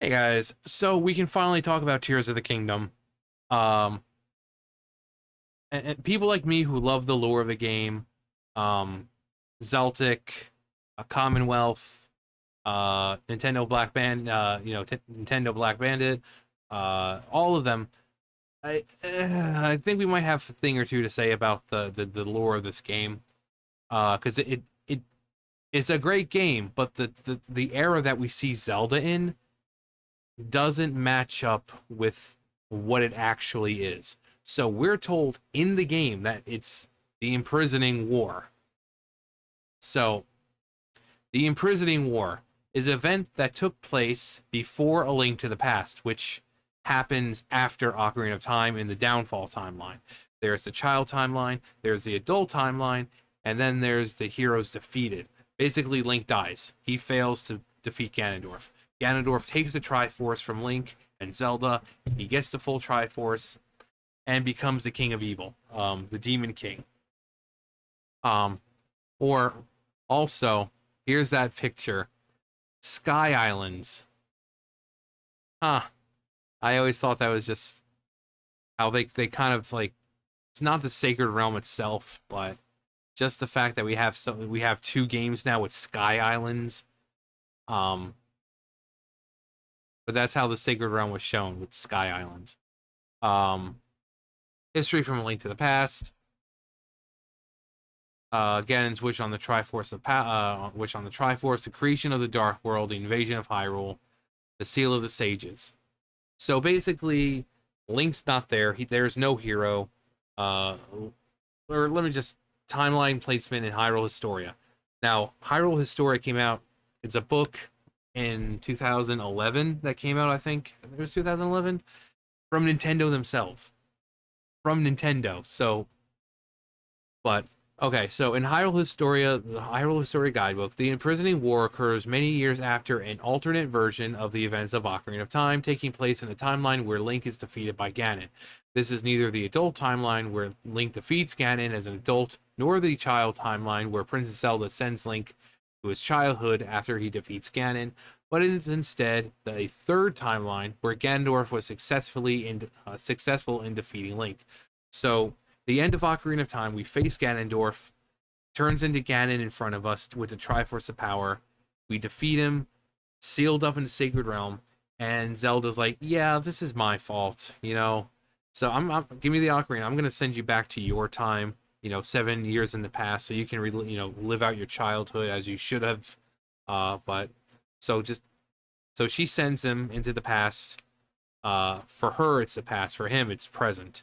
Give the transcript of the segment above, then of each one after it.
Hey guys, so we can finally talk about Tears of the Kingdom. Um, and people like me who love the lore of the game, um, Zeltic, Commonwealth, Nintendo Black Band, Nintendo Black Bandit, all of them. I think we might have a thing or two to say about the lore of this game. Because it's a great game, but the era that we see Zelda in doesn't match up with what it actually is. So we're told in the game that it's the Imprisoning War. So the Imprisoning War is an event that took place before A Link to the Past, which happens after Ocarina of Time in the Downfall timeline. There's the child timeline, there's the adult timeline, and then there's the heroes defeated. Basically, Link dies. He fails to defeat Ganondorf. Ganondorf takes the Triforce from Link and Zelda. He gets the full Triforce and becomes the King of Evil, the Demon King. Or also, here's that picture. Sky Islands. Huh. I always thought that was just how they kind of like, it's not the Sacred Realm itself, but just the fact that we have two games now with Sky Islands. But that's how the Sacred Realm was shown with Sky Islands. History from A Link to the Past. Ganon's wish on the Triforce the creation of the Dark World, the invasion of Hyrule, the Seal of the Sages. So basically, Link's not there. There's no hero. Or let me just timeline placement in Hyrule Historia. Now, Hyrule Historia came out. It's a book in 2011 that came out. I think it was 2011 from Nintendo themselves. From Nintendo. So, but okay, so in Hyrule Historia, the Hyrule Historia guidebook, the Imprisoning War occurs many years after an alternate version of the events of Ocarina of Time, taking place in a timeline where Link is defeated by Ganon. This is neither the adult timeline where Link defeats Ganon as an adult, nor the child timeline where Princess Zelda sends Link to his childhood after he defeats Ganon, but it is instead the third timeline where Ganondorf was successful in defeating Link. So, the end of Ocarina of Time, we face Ganondorf, turns into Ganon in front of us with the Triforce of Power. We defeat him, sealed up in the Sacred Realm, and Zelda's like, "Yeah, this is my fault, you know. So give me the Ocarina. I'm gonna send you back to your time, 7 years in the past, so you can live out your childhood as you should have. But so she sends him into the past. For her, it's the past. For him, it's present.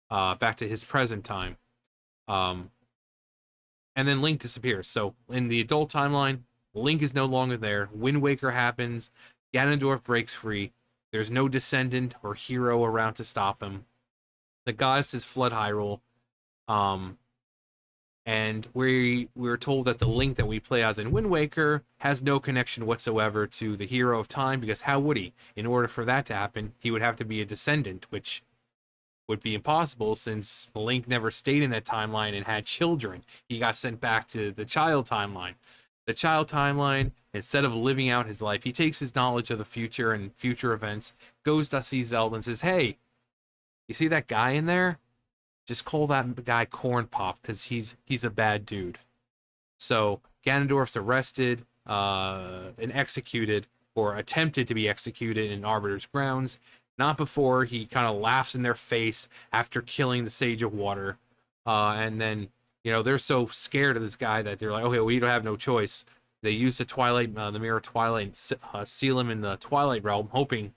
Back to his present time. And then Link disappears. So in the adult timeline, Link is no longer there. Wind Waker happens. Ganondorf breaks free. There's no descendant or hero around to stop him. The goddesses flood Hyrule. And we're told that the Link that we play as in Wind Waker has no connection whatsoever to the hero of time, because how would he? In order for that to happen, he would have to be a descendant, which would be impossible since Link never stayed in that timeline and had children. He got sent back to the child timeline. The child timeline, instead of living out his life, he takes his knowledge of the future and future events, goes to see Zelda and says, "Hey, you see that guy in there? Just call that guy Corn Pop, because he's a bad dude." So Ganondorf's arrested and executed, or attempted to be executed in Arbiter's grounds. Not before he kind of laughs in their face after killing the Sage of Water. And then, they're so scared of this guy that they're like, "Okay, we don't have no choice." They use the Mirror of Twilight, and seal him in the Twilight Realm, hoping,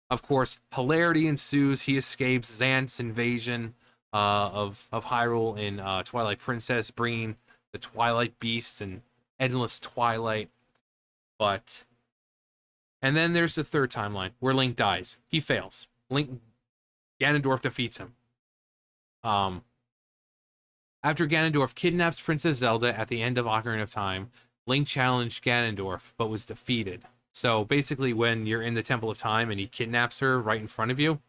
of course, hilarity ensues. He escapes Xanth's invasion of Hyrule in Twilight Princess, bringing the Twilight Beasts and endless Twilight. And then there's the third timeline where Link dies. He fails. Ganondorf defeats him. After Ganondorf kidnaps Princess Zelda at the end of Ocarina of Time, Link challenged Ganondorf but was defeated. So basically, when you're in the Temple of Time and he kidnaps her right in front of you,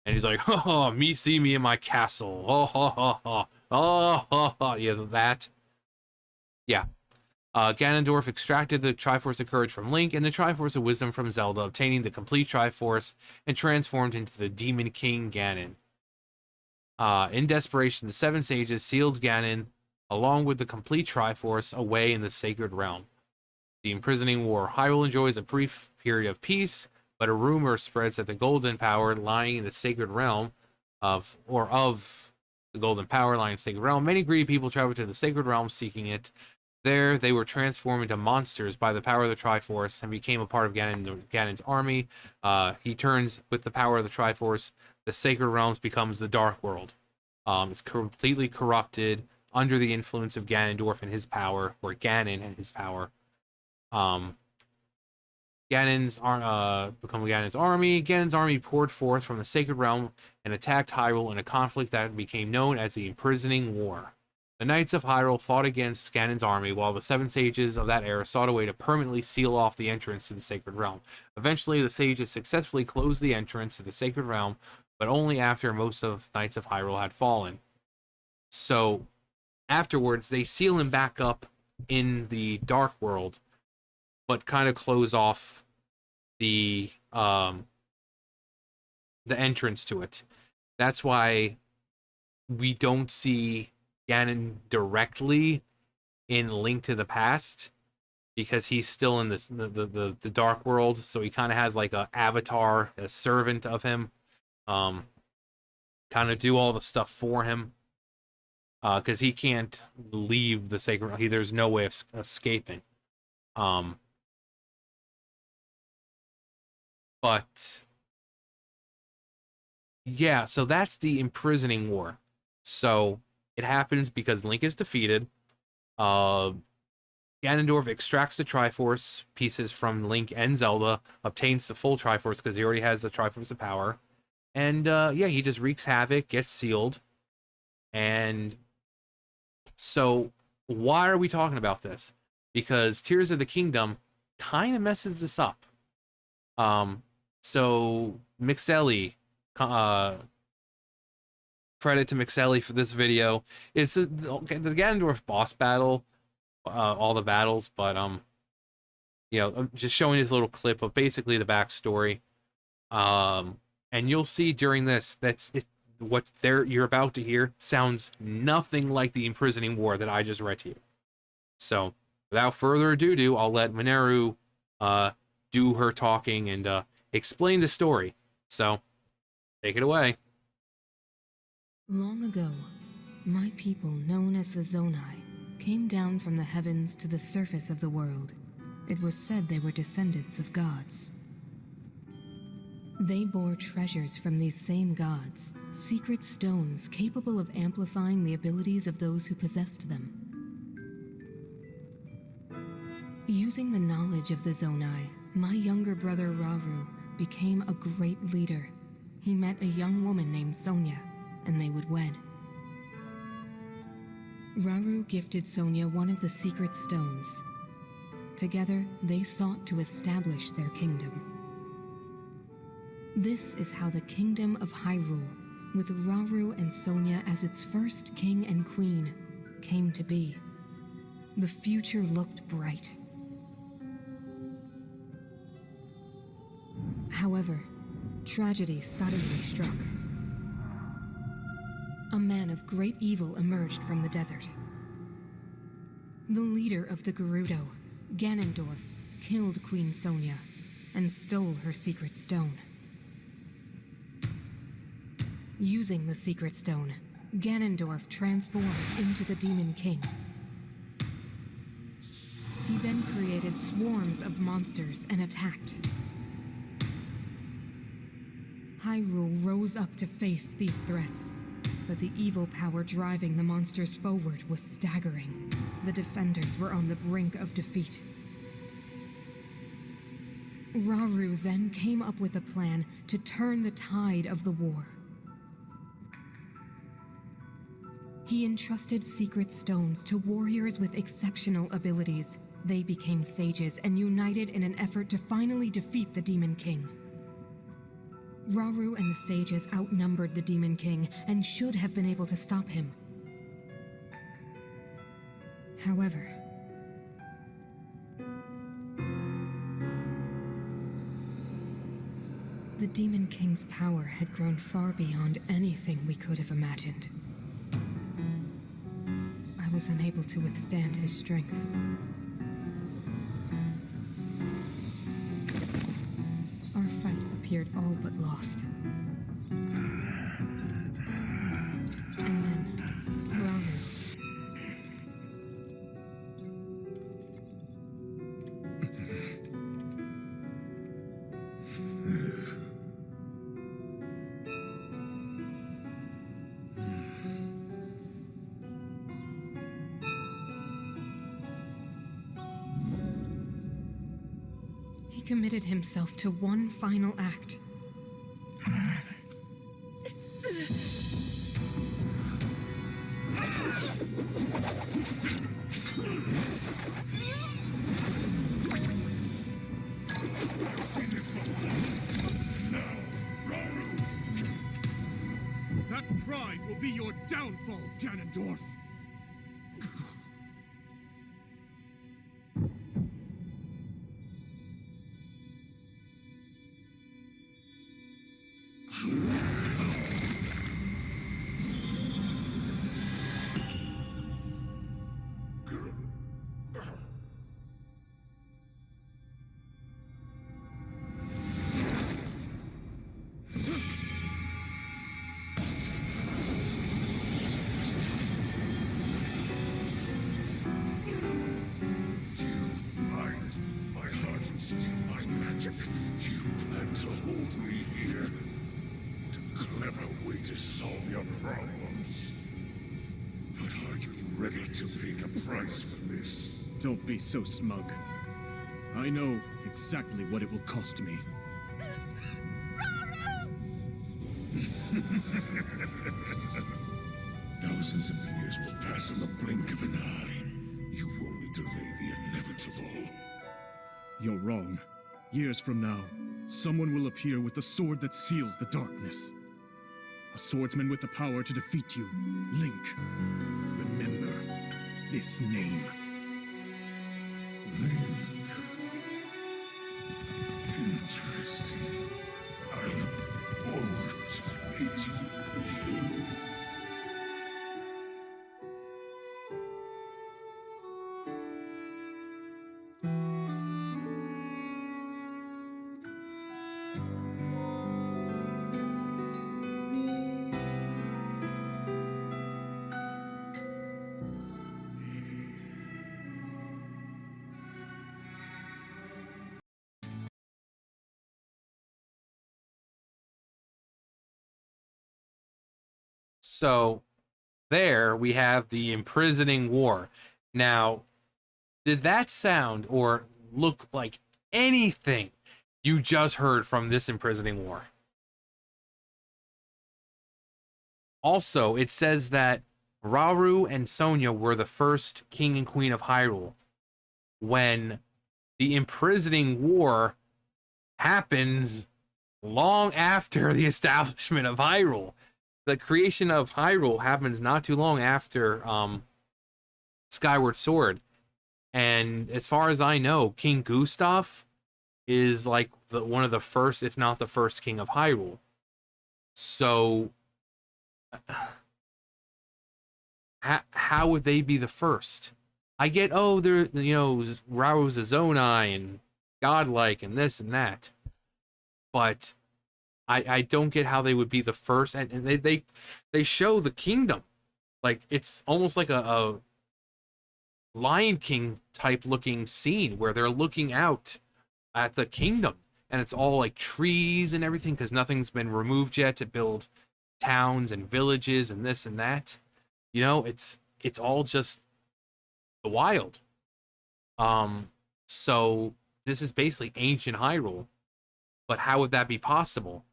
and he's like, "Oh, see me in my castle. Oh, ha, ha, ha. Oh, ha, ha." Yeah, that. Yeah. Ganondorf extracted the Triforce of Courage from Link and the Triforce of Wisdom from Zelda, obtaining the complete Triforce and transformed into the Demon King Ganon. In desperation, the Seven Sages sealed Ganon, along with the complete Triforce, away in the Sacred Realm. The Imprisoning War. Hyrule enjoys a brief period of peace, but a rumor spreads that the Golden Power lying in the Sacred Realm of the Golden Power lying in the Sacred Realm. Many greedy people travel to the Sacred Realm seeking it. There, they were transformed into monsters by the power of the Triforce and became a part of Ganon's army. He turns with the power of the Triforce. The Sacred Realms becomes the Dark World. It's completely corrupted under the influence of Ganondorf and his power, or Ganon and his power. Ganon's army. Ganon's army poured forth from the Sacred Realm and attacked Hyrule in a conflict that became known as the Imprisoning War. The Knights of Hyrule fought against Ganon's army, while the Seven Sages of that era sought a way to permanently seal off the entrance to the Sacred Realm. Eventually, the Sages successfully closed the entrance to the Sacred Realm, but only after most of the Knights of Hyrule had fallen. So, afterwards, they seal him back up in the Dark World, but kind of close off the entrance to it. That's why we don't see Ganon directly in Link to the Past, because he's still in this the Dark World, so he kind of has like a avatar, a servant of him, kind of do all the stuff for him, because he can't leave the Sacred. There's no way of escaping. But yeah, so that's the Imprisoning War. So it happens because Link is defeated. Ganondorf extracts the Triforce pieces from Link and Zelda, obtains the full Triforce because he already has the Triforce of Power. And yeah, he just wreaks havoc, gets sealed. And so why are we talking about this? Because Tears of the Kingdom kind of messes this up. So Mixelli, credit to Mixelli for this video. It's the Ganondorf boss battle, all the battles, but you know, I'm just showing this little clip of basically the backstory. And you'll see during this that's it. What you're about to hear sounds nothing like the Imprisoning War that I just read to you. So without further ado, I'll let Mineru do her talking and explain the story. So take it away. Long ago, my people, known as the Zonai, came down from the heavens to the surface of the world. It was said they were descendants of gods. They bore treasures from these same gods, secret stones capable of amplifying the abilities of those who possessed them. Using the knowledge of the Zonai, my younger brother Rauru became a great leader. He met a young woman named Sonia, and they would wed. Rauru gifted Sonia one of the secret stones. Together, they sought to establish their kingdom. This is how the Kingdom of Hyrule, with Rauru and Sonia as its first king and queen, came to be. The future looked bright. However, tragedy suddenly struck. A man of great evil emerged from the desert. The leader of the Gerudo, Ganondorf, killed Queen Sonia and stole her secret stone. Using the secret stone, Ganondorf transformed into the Demon King. He then created swarms of monsters and attacked. Hyrule rose up to face these threats, but the evil power driving the monsters forward was staggering. The defenders were on the brink of defeat. Rauru then came up with a plan to turn the tide of the war. He entrusted secret stones to warriors with exceptional abilities. They became sages and united in an effort to finally defeat the Demon King. Rauru and the sages outnumbered the Demon King and should have been able to stop him. However, The Demon King's power had grown far beyond anything we could have imagined. I was unable to withstand his strength. Our fight appeared all but lost. And then, Rauru. He committed himself to one final act. That pride will be your downfall, Ganondorf! You plan to hold me here? What a clever way to solve your problems. But are you ready to pay the price for this? Don't be so smug. I know exactly what it will cost me. Thousands of years will pass in the blink of an eye. You only delay the inevitable. You're wrong. Years from now, someone will appear with the sword that seals the darkness. A swordsman with the power to defeat you, Link. Remember this name. Link. Interesting. I look forward to meeting you. So there we have the imprisoning war. Now, did that sound or look like anything you just heard from this imprisoning war? Also, it says that Rauru and Sonia were the first king and queen of Hyrule when the imprisoning war happens long after the establishment of Hyrule. The creation of Hyrule happens not too long after Skyward Sword. And as far as I know, King Gustav is like one of the first, if not the first king of Hyrule. So how would they be the first? I get, oh, they're, Rau's a Zonai and godlike and this and that. But I don't get how they would be the first. And they show the kingdom. Like, it's almost like a Lion King type looking scene where they're looking out at the kingdom. And it's all like trees and everything because nothing's been removed yet to build towns and villages and this and that. It's all just the wild. So this is basically ancient Hyrule. But how would that be possible?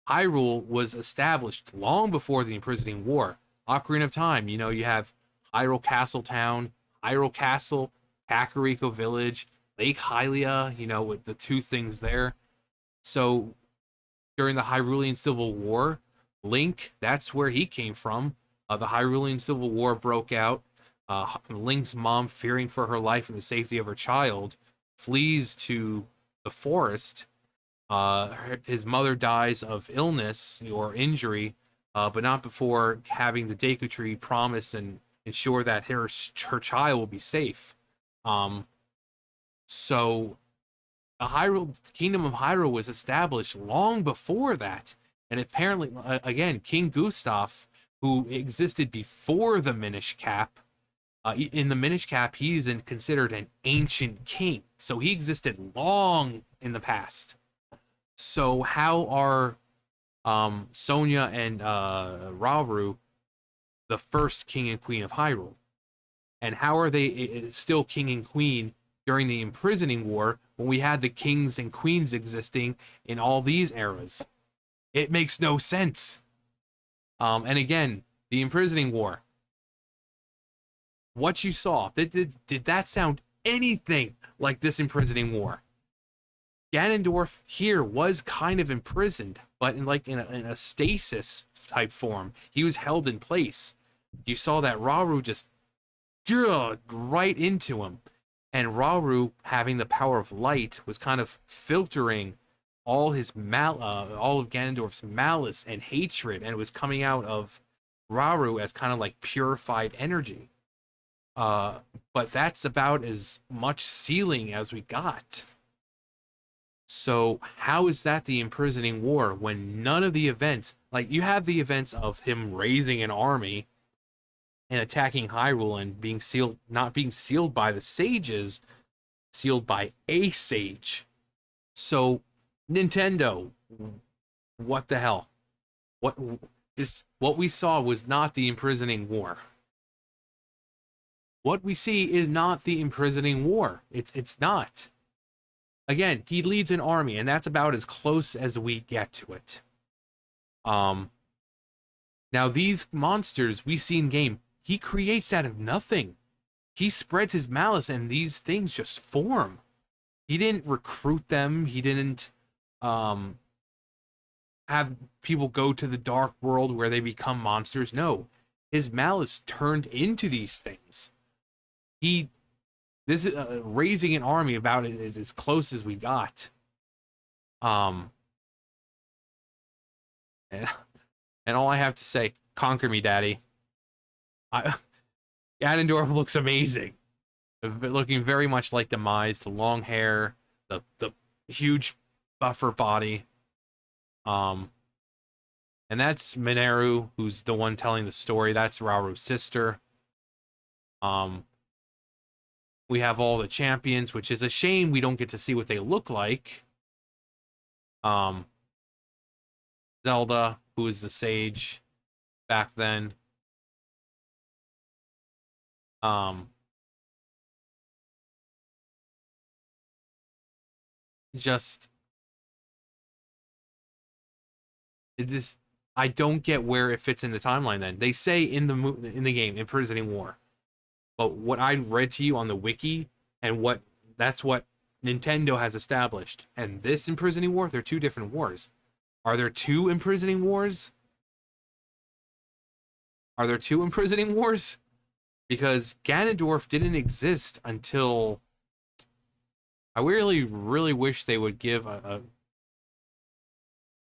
Hyrule was established long before the Imprisoning War. Ocarina of Time, you have Hyrule Castle Town, Hyrule Castle, Kakariko Village, Lake Hylia, with the two things there. So during the Hyrulean Civil War, Link, that's where he came from. The Hyrulean Civil War broke out. Link's mom, fearing for her life and the safety of her child, flees to the forest His mother dies of illness or injury, but not before having the Deku Tree promise and ensure that her child will be safe. Um, so the Kingdom of Hyrule was established long before that, and apparently, again, King Gustav, who existed before the Minish Cap. In the Minish Cap, he's considered an ancient king, so he existed long in the past. So how are Sonya and Rauru the first king and queen of Hyrule? And how are they still king and queen during the Imprisoning War when we had the kings and queens existing in all these eras? It makes no sense. And again, the Imprisoning War. What you saw, did that sound anything like this Imprisoning War? Ganondorf here was kind of imprisoned, but in a stasis type form. He was held in place. You saw that Rauru just right into him, and Rauru, having the power of light, was kind of filtering all all of Ganondorf's malice and hatred, and it was coming out of Rauru as kind of like purified energy. But that's about as much sealing as we got. So how is that the Imprisoning War when none of the events, like you have the events of him raising an army and attacking Hyrule and being sealed, not being sealed by the sages, sealed by a sage. So Nintendo, what the hell? What we saw was not the Imprisoning War. What we see is not the Imprisoning War. It's not. Again, he leads an army, and that's about as close as we get to it. Now these monsters we see in game, he creates out of nothing. He spreads his malice, and these things just form. He didn't recruit them. He didn't have people go to the dark world where they become monsters. No, his malice turned into these things. This is raising an army about it is as close as we got. And all I have to say, conquer me, daddy. Ganondorf looks amazing. Looking very much like Demise, the long hair, the huge buffer body. And that's Mineru, who's the one telling the story. That's Rauru's sister. We have all the champions, which is a shame we don't get to see what they look like. Zelda, who is the sage back then. Just this, I don't get where it fits in the timeline. Then they say in the game, Imprisoning War. But what I read to you on the wiki and that's what Nintendo has established. And this Imprisoning War, they're two different wars. Are there two Imprisoning Wars? Are there two Imprisoning Wars? Because Ganondorf didn't exist until... I really, really wish they would give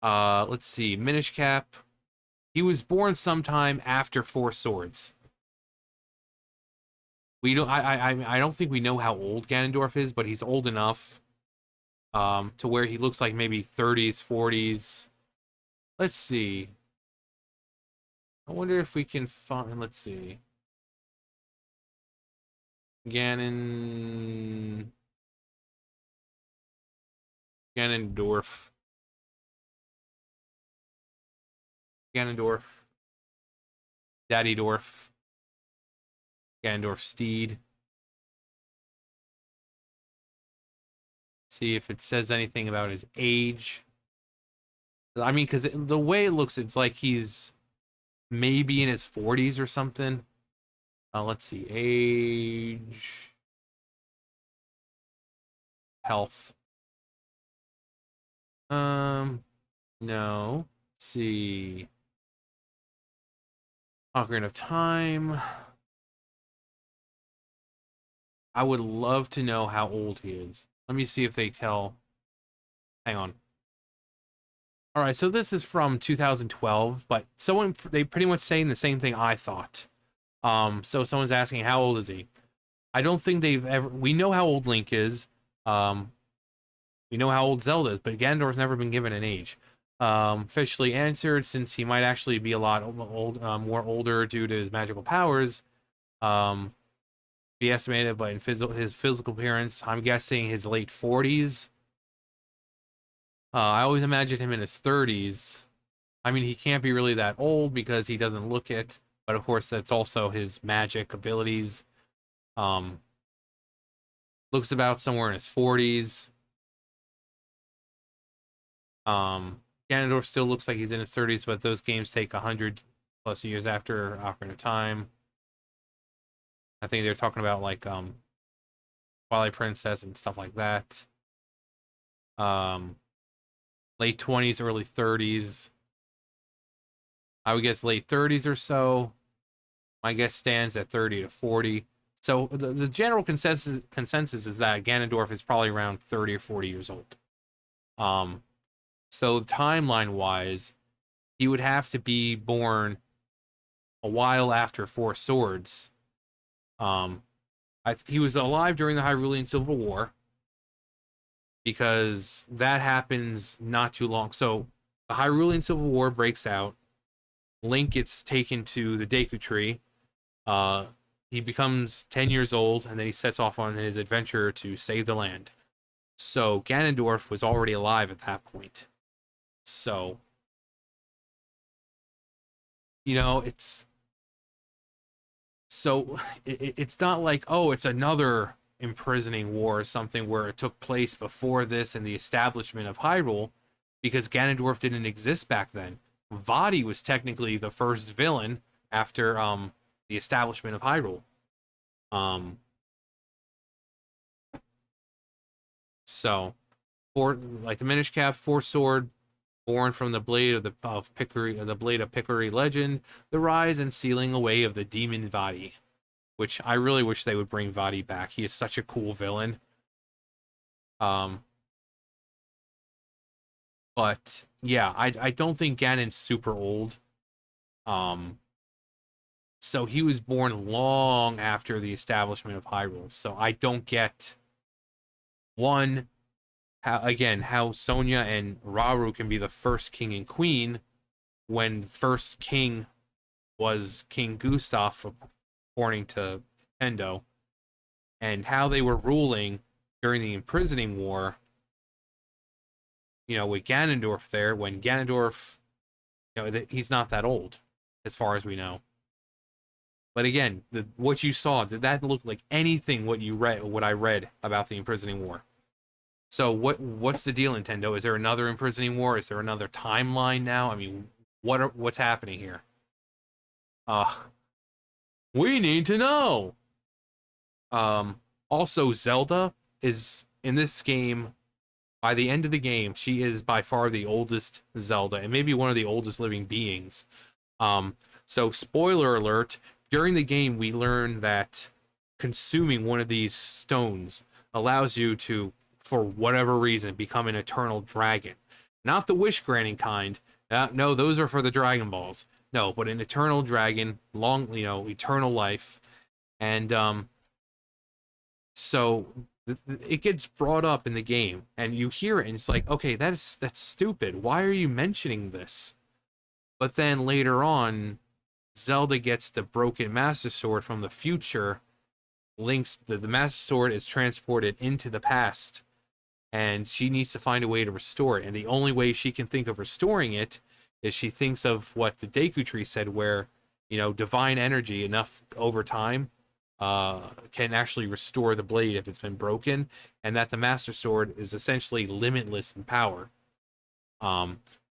let's see, Minish Cap. He was born sometime after Four Swords. We don't. I don't think we know how old Ganondorf is, but he's old enough to where he looks like maybe 30s, 40s. Let's see. I wonder if we can find. Let's see. Ganondorf. Daddy Dorf. Ganondorf Steed. See if it says anything about his age. I mean, because the way it looks, it's like he's maybe in his 40s or something. Let's see. Age. Health. No. Let's see. Ocarina of Time. I would love to know how old he is. Let me see if they tell. Hang on. All right, so this is from 2012, but they pretty much saying the same thing I thought. So someone's asking how old is he? I don't think they've ever. We know how old Link is. We know how old Zelda is, but Ganondorf's never been given an age. Officially answered, since he might actually be a lot more older due to his magical powers. Be estimated, but in his physical appearance, I'm guessing his late 40s. I always imagined him in his 30s. I mean, he can't be really that old because he doesn't look it, but of course, that's also his magic abilities. Looks about somewhere in his 40s. Ganondorf still looks like he's in his 30s, but those games take 100 plus years after Ocarina of Time. I think they're talking about like Twilight Princess and stuff like that. Late 20s, early 30s. I would guess late 30s or so. My guess stands at 30 to 40. So the general consensus is that Ganondorf is probably around 30 or 40 years old. So timeline-wise, he would have to be born a while after Four Swords. He was alive during the Hyrulean Civil War, because that happens not too long. So the Hyrulean Civil War breaks out. Link gets taken to the Deku Tree. He becomes 10 years old, and then he sets off on his adventure to save the land. So Ganondorf was already alive at that point. So, you know, it's not like, oh, it's another imprisoning war or something where it took place before this and the establishment of Hyrule, because Ganondorf didn't exist back then. Vaati was technically the first villain after the establishment of Hyrule. So, the Minish Cap, Four Sword, born from the blade of Pickery legend, the rise and sealing away of the demon Vaati, which I really wish they would bring Vaati back. He is such a cool villain. But yeah, I don't think Ganon's super old. So he was born long after the establishment of Hyrule. So I don't get how Sonya and Rauru can be the first king and queen when first king was King Gustav, according to Nintendo, and how they were ruling during the imprisoning war, with Ganondorf there, when Ganondorf, he's not that old, as far as we know. But again, what you saw, did that look like anything what I read about the imprisoning war? So what's the deal, Nintendo? Is there another imprisoning war? Is there another timeline now? I mean, what's happening here? We need to know. Also, Zelda is in this game. By the end of the game, she is by far the oldest Zelda, and maybe one of the oldest living beings. So spoiler alert, during the game, we learn that consuming one of these stones allows you to, for whatever reason, become an eternal dragon. Not the wish-granting kind. No, those are for the Dragon Balls. No, but an eternal dragon, eternal life. And so it gets brought up in the game, and you hear it, and it's like, okay, that's stupid. Why are you mentioning this? But then later on, Zelda gets the broken Master Sword from the future. The Master Sword is transported into the past, and she needs to find a way to restore it. And the only way she can think of restoring it is she thinks of what the Deku Tree said, where, divine energy enough over time can actually restore the blade if it's been broken, and that the Master Sword is essentially limitless in power.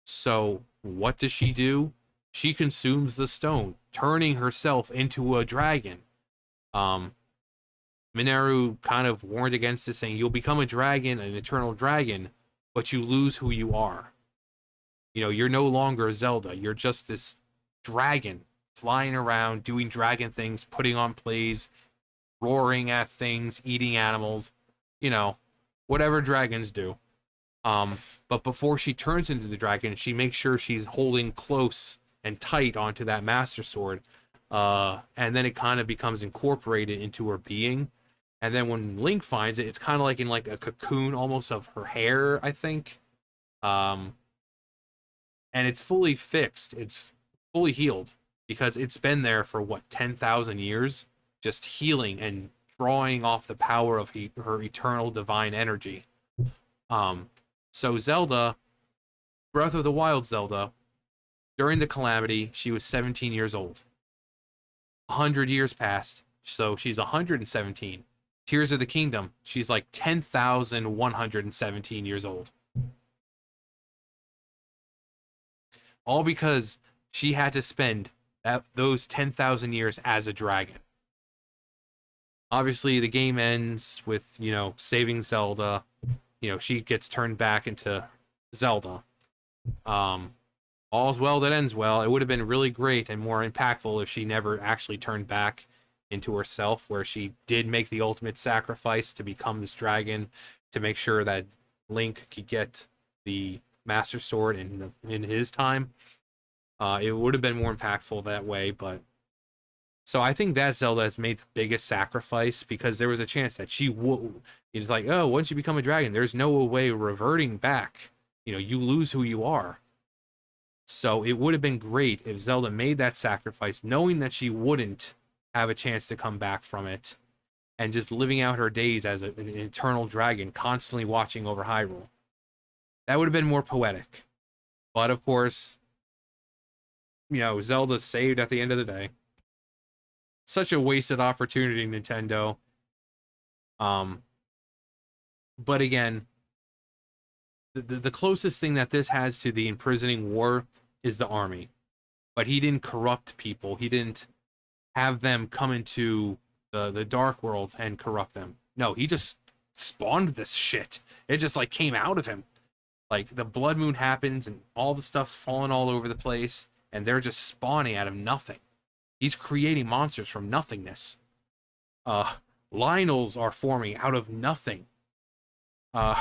So what does she do? She consumes the stone, turning herself into a dragon. Mineru kind of warned against this, saying, you'll become a dragon, an eternal dragon, but you lose who you are. You're no longer Zelda. You're just this dragon flying around, doing dragon things, putting on plays, roaring at things, eating animals, whatever dragons do. But before she turns into the dragon, she makes sure she's holding close and tight onto that Master Sword. And then it kind of becomes incorporated into her being. And then when Link finds it, it's kind of like in like a cocoon almost of her hair, I think. And it's fully fixed. It's fully healed because it's been there for what, 10,000 years, just healing and drawing off the power of her eternal divine energy. So Zelda, Breath of the Wild Zelda, during the calamity, she was 17 years old. 100 years passed, so she's 117. Tears of the Kingdom, she's like 10,117 years old. All because she had to spend those 10,000 years as a dragon. Obviously, the game ends with, saving Zelda. She gets turned back into Zelda. All's well that ends well. It would have been really great and more impactful if she never actually turned back into herself, where she did make the ultimate sacrifice to become this dragon, to make sure that Link could get the Master Sword in his time. It would have been more impactful that way, but so I think that Zelda has made the biggest sacrifice, because there was a chance that she would. It's like, oh, once you become a dragon, there's no way reverting back. You lose who you are. So it would have been great if Zelda made that sacrifice, knowing that she wouldn't have a chance to come back from it, and just living out her days as an eternal dragon, constantly watching over Hyrule. That would have been more poetic. But of course, Zelda's saved at the end of the day. Such a wasted opportunity, Nintendo. But again, the closest thing that this has to the imprisoning war is the army. But he didn't corrupt people. He didn't have them come into the dark world and corrupt them. No, he just spawned this shit. It just like came out of him. Like the blood moon happens and all the stuff's falling all over the place, and they're just spawning out of nothing. He's creating monsters from nothingness. Lionels are forming out of nothing. And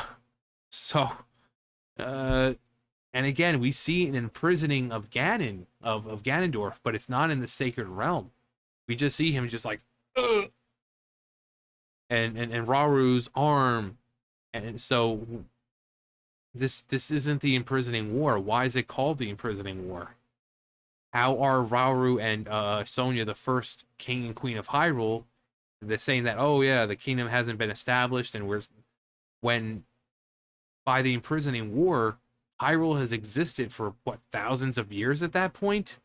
again, we see an imprisoning of Ganon, of Ganondorf, but it's not in the Sacred Realm. We just see him just like, ugh! And Raru's arm. And so this isn't the imprisoning war. Why is it called the imprisoning war? How are Rauru and Sonia the first king and queen of Hyrule? They're saying that, oh yeah, the kingdom hasn't been established, and when by the imprisoning war, Hyrule has existed for what, thousands of years at that point?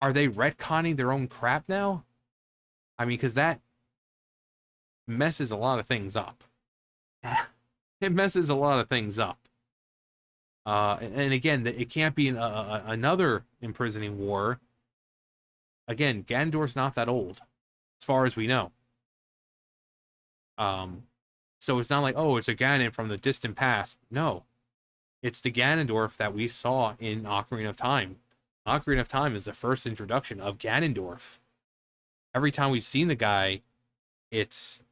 Are they retconning their own crap now? I mean, because that messes a lot of things up. It messes a lot of things up. And again, it can't be another imprisoning war. Again, Ganondorf's not that old, as far as we know. So it's not like, oh, it's a Ganon from the distant past. No. It's the Ganondorf that we saw in Ocarina of Time. Ocarina of Time is the first introduction of Ganondorf. Every time we've seen the guy, it's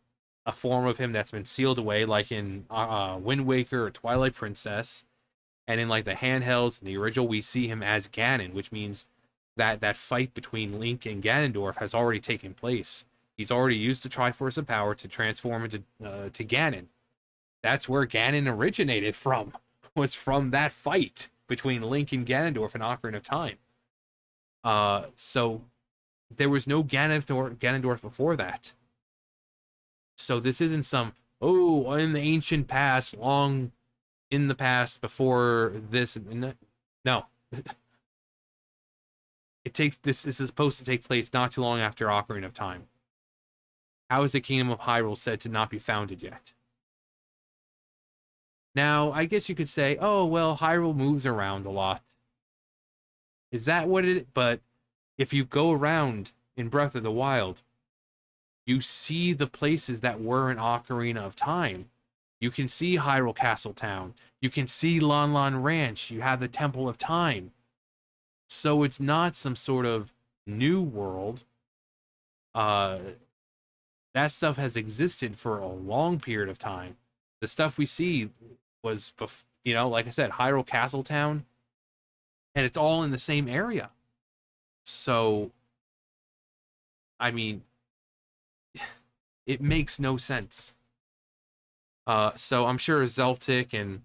a form of him that's been sealed away, like in Wind Waker or Twilight Princess. And in like the handhelds and the original, we see him as Ganon, which means that fight between Link and Ganondorf has already taken place. He's already used the Triforce of Power to transform into to Ganon. That's where Ganon originated from, was from that fight between Link and Ganondorf in Ocarina of Time. So there was no Ganondorf before that. So this isn't some, oh, in the ancient past, long in the past before this. No. This is supposed to take place not too long after Ocarina of Time. How is the Kingdom of Hyrule said to not be founded yet? Now, I guess you could say, oh, well, Hyrule moves around a lot. Is that what it... But if you go around in Breath of the Wild, you see the places that were in Ocarina of Time. You can see Hyrule Castle Town. You can see Lon Lon Ranch. You have the Temple of Time. So it's not some sort of new world. That stuff has existed for a long period of time. The stuff we see was, you know, like I said, Hyrule Castle Town, and it's all in the same area. So, I mean, it makes no sense. So I'm sure Zeltic and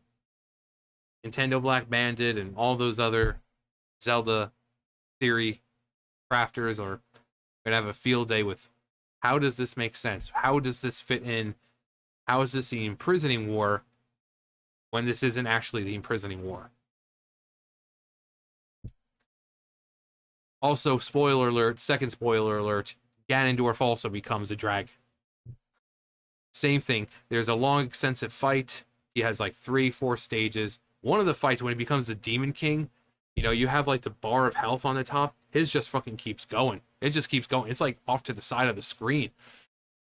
Nintendo Black Bandit and all those other Zelda theory crafters are gonna have a field day with how does this make sense? How does this fit in? How is this the imprisoning war when this isn't actually the imprisoning war? Also, spoiler alert, second spoiler alert, Ganondorf also becomes a dragon. Same thing. There's a long, extensive fight. He has like 3-4 stages. One of the fights, when he becomes the Demon King, you know, you have like the bar of health on the top. His just fucking keeps going. It just keeps going. It's like off to the side of the screen.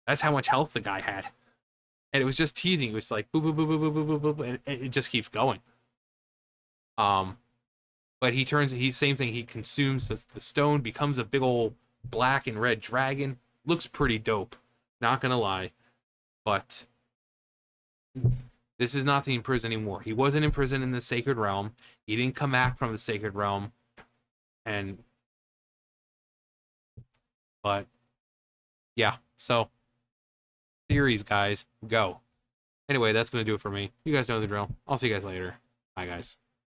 That's how much health the guy had. And it was just teasing. It was like boop, boop, boop, boop, boop, boop, boop, and it just keeps going. But same thing. He consumes the stone, becomes a big old black and red dragon. Looks pretty dope. Not gonna lie. But this is not the imprisoning war. He wasn't imprisoned in the Sacred Realm. He didn't come back from the Sacred Realm. But, yeah. So, theories, guys. Go. Anyway, that's going to do it for me. You guys know the drill. I'll see you guys later. Bye, guys.